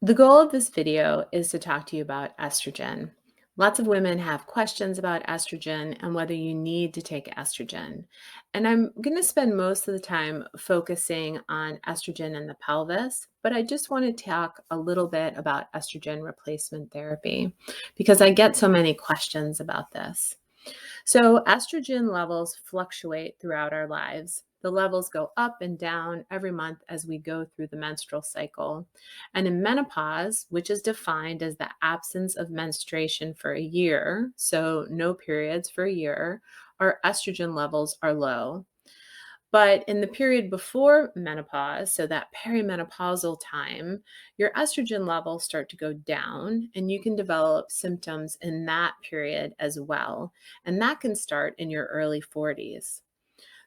The goal of this video is to talk to you about estrogen. Lots of women have questions about estrogen and whether you need to take estrogen. And I'm going to spend most of the time focusing on estrogen in the pelvis, but I just want to talk a little bit about estrogen replacement therapy because I get so many questions about this. So, estrogen levels fluctuate throughout our lives. The levels go up and down every month as we go through the menstrual cycle. And in menopause, which is defined as the absence of menstruation for a year, so no periods for a year, our estrogen levels are low. But in the period before menopause, so that perimenopausal time, your estrogen levels start to go down and you can develop symptoms in that period as well. And that can start in your early 40s.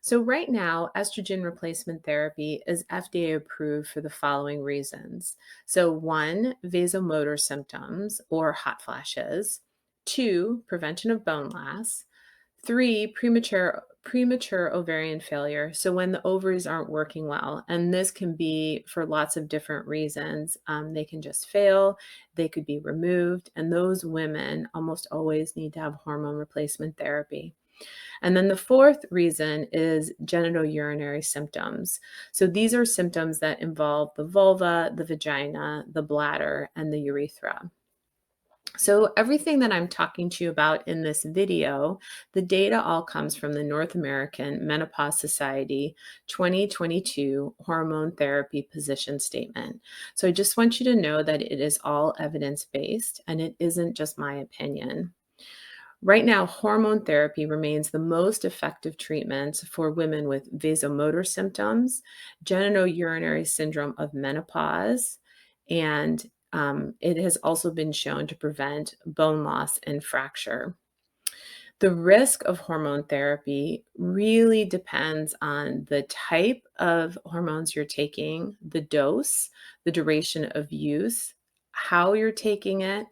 So, right now, estrogen replacement therapy is FDA approved for the following reasons. So, one, vasomotor symptoms or hot flashes, two, prevention of bone loss, three, premature ovarian failure. So when the ovaries aren't working well, and this can be for lots of different reasons. They can just fail, they could be removed, and those women almost always need to have hormone replacement therapy. And then the fourth reason is genitourinary symptoms. So these are symptoms that involve the vulva, the vagina, the bladder, and the urethra. So everything that I'm talking to you about in this video, the data all comes from the North American Menopause Society 2022 Hormone Therapy Position Statement. So I just want you to know that it is all evidence-based and it isn't just my opinion. Right now, hormone therapy remains the most effective treatment for women with vasomotor symptoms, genitourinary syndrome of menopause, and it has also been shown to prevent bone loss and fracture. The risk of hormone therapy really depends on the type of hormones you're taking, the dose, the duration of use, how you're taking it,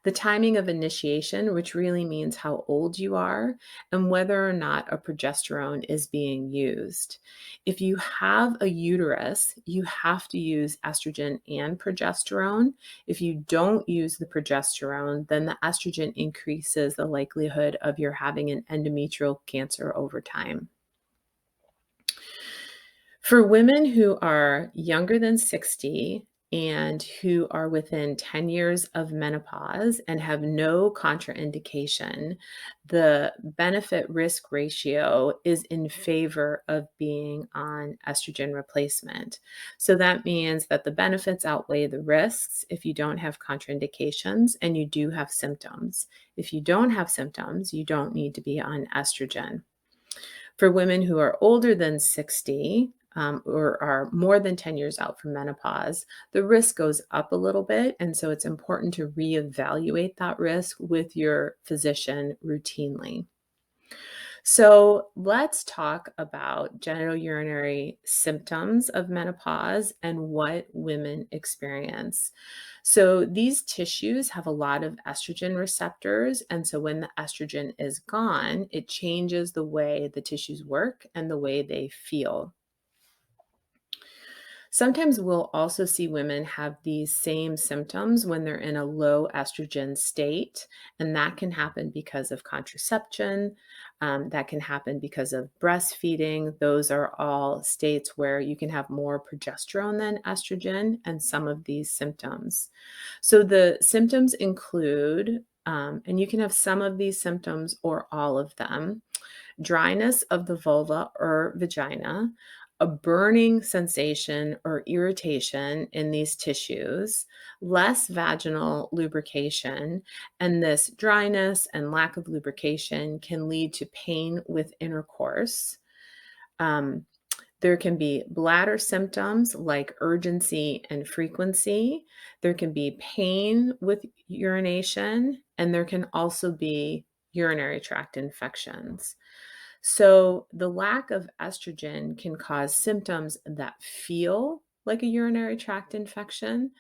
the timing of initiation, which really means how old you are, and whether or not a progesterone is being used. If you have a uterus, you have to use estrogen and progesterone. If you don't use the progesterone, then the estrogen increases the likelihood of your having an endometrial cancer over time. For women who are younger than 60 and who are within 10 years of menopause and have no contraindication, the benefit risk ratio is in favor of being on estrogen replacement. So that means that the benefits outweigh the risks if you don't have contraindications and you do have symptoms. If you don't have symptoms, you don't need to be on estrogen. For women who are older than 60, or are more than 10 years out from menopause, the risk goes up a little bit. And so it's important to reevaluate that risk with your physician routinely. So let's talk about genitourinary symptoms of menopause and what women experience. So these tissues have a lot of estrogen receptors. And so when the estrogen is gone, it changes the way the tissues work and the way they feel. Sometimes we'll also see women have these same symptoms when they're in a low estrogen state, and that can happen because of contraception. That can happen because of breastfeeding. Those are all states where you can have more progesterone than estrogen and some of these symptoms. So the symptoms include, and you can have some of these symptoms or all of them: dryness of the vulva or vagina, a burning sensation or irritation in these tissues, less vaginal lubrication, and this dryness and lack of lubrication can lead to pain with intercourse. Um, there can be bladder symptoms like urgency and frequency. There can be pain with urination, and there can also be urinary tract infections. So, the lack of estrogen can cause symptoms that feel like a urinary tract infection,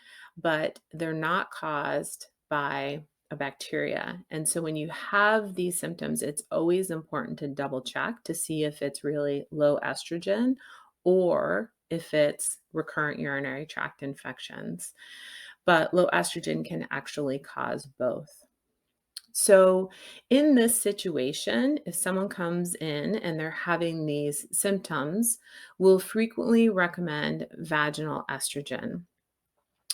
but they're not caused by a bacteria. And so, when you have these symptoms, it's always important to double check to see if it's really low estrogen or if it's recurrent urinary tract infections. but low estrogen can actually cause both. So, in this situation, if someone comes in and they're having these symptoms, we'll frequently recommend vaginal estrogen.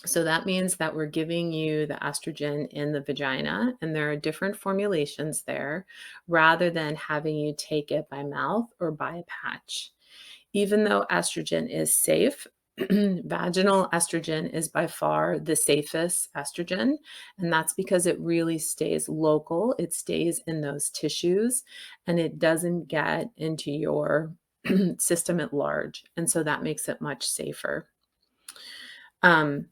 So that means that we're giving you the estrogen in the vagina, and there are different formulations there, rather than having you take it by mouth or by a patch. Even though estrogen is safe, vaginal estrogen is by far the safest estrogen, and that's because it really stays local. It stays in those tissues and it doesn't get into your system at large. And so that makes it much safer. Um,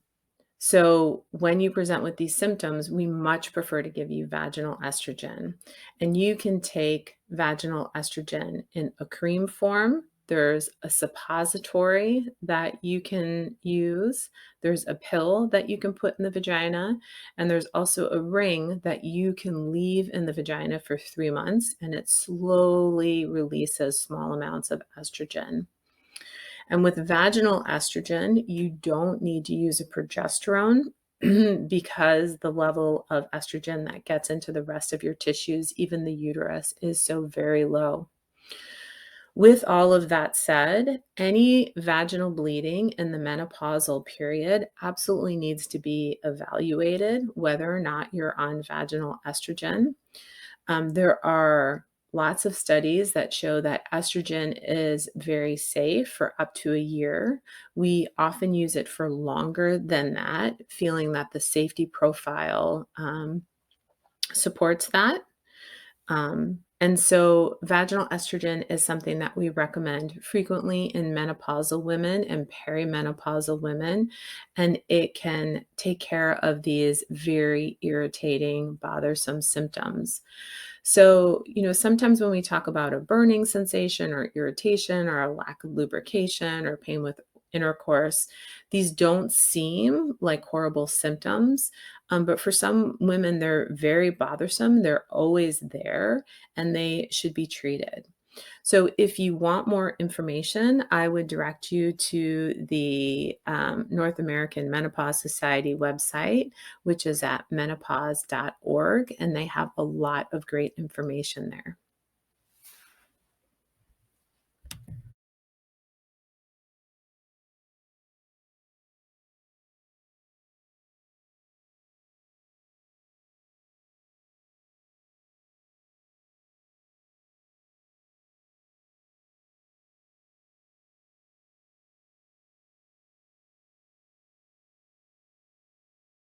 so, when you present with these symptoms, we much prefer to give you vaginal estrogen. And you can take vaginal estrogen in a cream form. There's a suppository that you can use. There's a pill that you can put in the vagina. And there's also a ring that you can leave in the vagina for 3 months, and it slowly releases small amounts of estrogen. And with vaginal estrogen, you don't need to use a progesterone because the level of estrogen that gets into the rest of your tissues, even the uterus, is so very low. With all of that said, any vaginal bleeding in the menopausal period absolutely needs to be evaluated, whether or not you're on vaginal estrogen. There are lots of studies that show that estrogen is very safe for up to a year. We often use it for longer than that, feeling that the safety profile supports that. And so vaginal estrogen is something that we recommend frequently in menopausal women and perimenopausal women, and it can take care of these very irritating, bothersome symptoms. So, sometimes when we talk about a burning sensation or irritation or a lack of lubrication or pain with intercourse, these don't seem like horrible symptoms. But for some women, they're very bothersome. They're always there and they should be treated. So, if you want more information, I would direct you to the North American Menopause Society website, which is at menopause.org, and they have a lot of great information there.